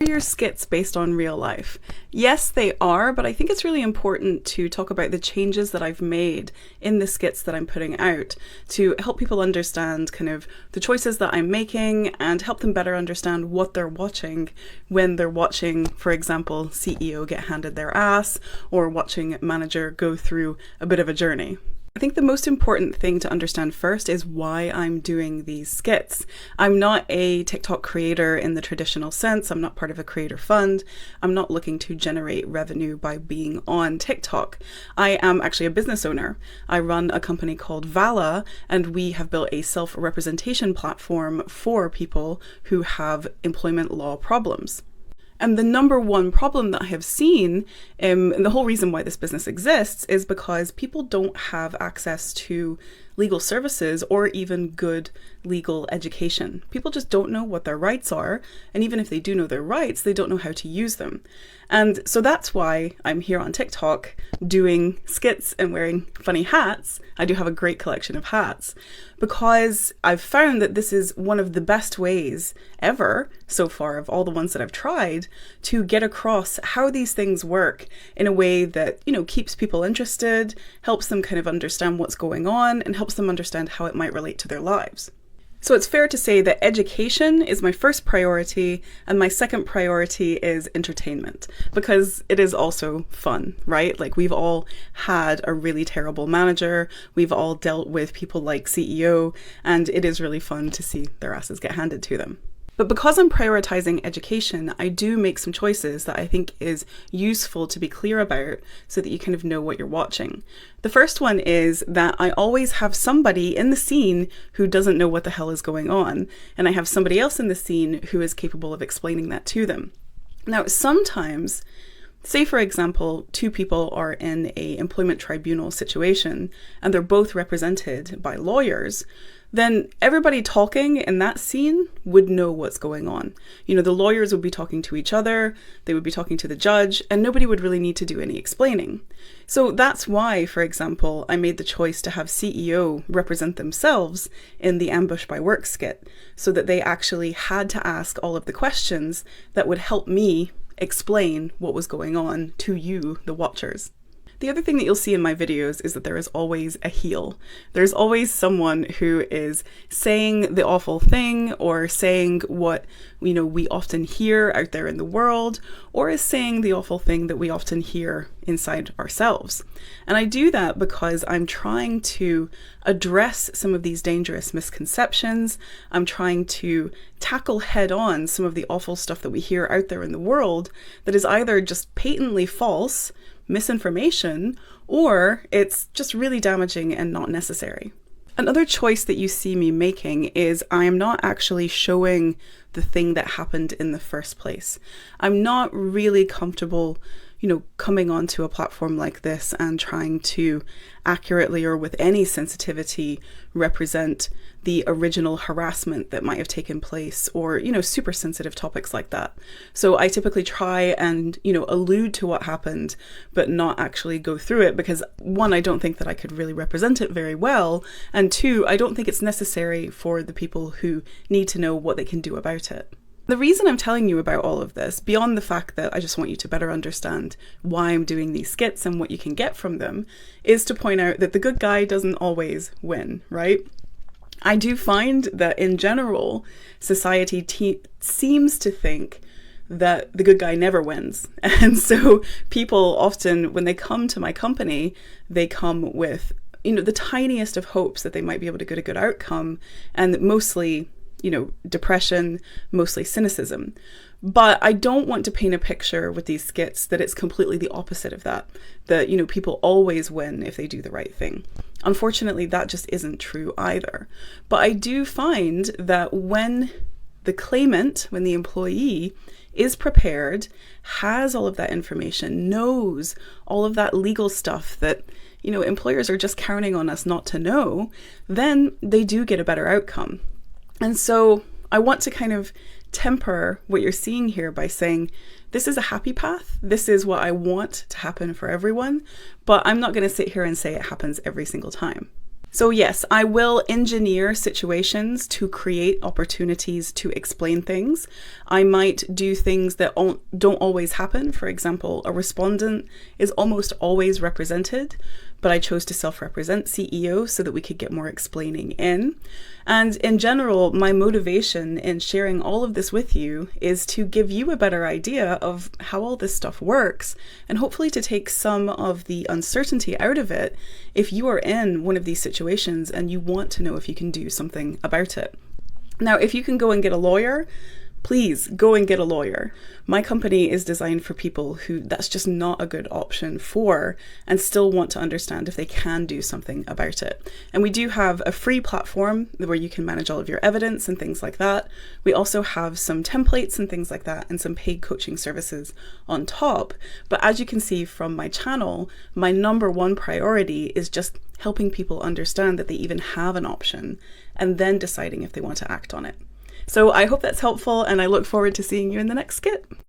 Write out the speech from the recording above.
Are your skits based on real life? Yes, they are, but I think it's really important to talk about the changes that I've made in the skits that I'm putting out to help people understand kind of the choices that I'm making and help them better understand what they're watching when they're watching, for example, CEO get handed their ass or watching manager go through a bit of a journey. I think the most important thing to understand first is why I'm doing these skits. I'm not a TikTok creator in the traditional sense. I'm not part of a creator fund. I'm not looking to generate revenue by being on TikTok. I am actually a business owner. I run a company called Vala, and we have built a self-representation platform for people who have employment law problems. And the number one problem that I have seen, and the whole reason why this business exists, is because people don't have access to legal services or even good legal education. People just don't know what their rights are, and even if they do know their rights, they don't know how to use them. And so that's why I'm here on TikTok doing skits and wearing funny hats. I do have a great collection of hats because I've found that this is one of the best ways ever so far of all the ones that I've tried to get across how these things work in a way that, keeps people interested, helps them kind of understand what's going on, and helps them understand how it might relate to their lives. So it's fair to say that education is my first priority, and my second priority is entertainment, because it is also fun, right? Like, we've all had a really terrible manager, we've all dealt with people like CEO, and it is really fun to see their asses get handed to them. But because I'm prioritizing education, I do make some choices that I think is useful to be clear about so that you kind of know what you're watching. The first one is that I always have somebody in the scene who doesn't know what the hell is going on, and I have somebody else in the scene who is capable of explaining that to them. Now, sometimes, say for example, two people are in an employment tribunal situation and they're both represented by lawyers, then everybody talking in that scene would know what's going on. The lawyers would be talking to each other, they would be talking to the judge, and nobody would really need to do any explaining. So that's why, for example, I made the choice to have CEO represent themselves in the Ambush by Work skit, so that they actually had to ask all of the questions that would help me explain what was going on to you, the watchers. The other thing that you'll see in my videos is that there is always a heel. There's always someone who is saying the awful thing, or saying what we often hear out there in the world, or is saying the awful thing that we often hear inside ourselves. And I do that because I'm trying to address some of these dangerous misconceptions. I'm trying to tackle head on some of the awful stuff that we hear out there in the world that is either just patently false, misinformation, or it's just really damaging and not necessary. Another choice that you see me making is I am not actually showing the thing that happened in the first place. I'm not really comfortable coming onto a platform like this and trying to accurately or with any sensitivity represent the original harassment that might have taken place, or, super sensitive topics like that. So I typically try and, allude to what happened, but not actually go through it because, one, I don't think that I could really represent it very well, and two, I don't think it's necessary for the people who need to know what they can do about it. The reason I'm telling you about all of this, beyond the fact that I just want you to better understand why I'm doing these skits and what you can get from them, is to point out that the good guy doesn't always win, right? I do find that in general, society seems to think that the good guy never wins. And so people often, when they come to my company, they come with, the tiniest of hopes that they might be able to get a good outcome, and mostly depression, mostly cynicism. But I don't want to paint a picture with these skits that it's completely the opposite of that, that, people always win if they do the right thing. Unfortunately, that just isn't true either. But I do find that when the claimant, when the employee is prepared, has all of that information, knows all of that legal stuff that, employers are just counting on us not to know, then they do get a better outcome. And so I want to kind of temper what you're seeing here by saying, this is a happy path. This is what I want to happen for everyone, but I'm not going to sit here and say it happens every single time. So yes, I will engineer situations to create opportunities to explain things. I might do things that don't always happen. For example, a respondent is almost always represented, but I chose to self-represent CEO so that we could get more explaining in. And in general, my motivation in sharing all of this with you is to give you a better idea of how all this stuff works, and hopefully to take some of the uncertainty out of it if you are in one of these situations and you want to know if you can do something about it. Now, if you can go and get a lawyer, please go and get a lawyer. My company is designed for people who that's just not a good option for and still want to understand if they can do something about it. And we do have a free platform where you can manage all of your evidence and things like that. We also have some templates and things like that and some paid coaching services on top. But as you can see from my channel, my number one priority is just helping people understand that they even have an option and then deciding if they want to act on it. So I hope that's helpful, and I look forward to seeing you in the next skit.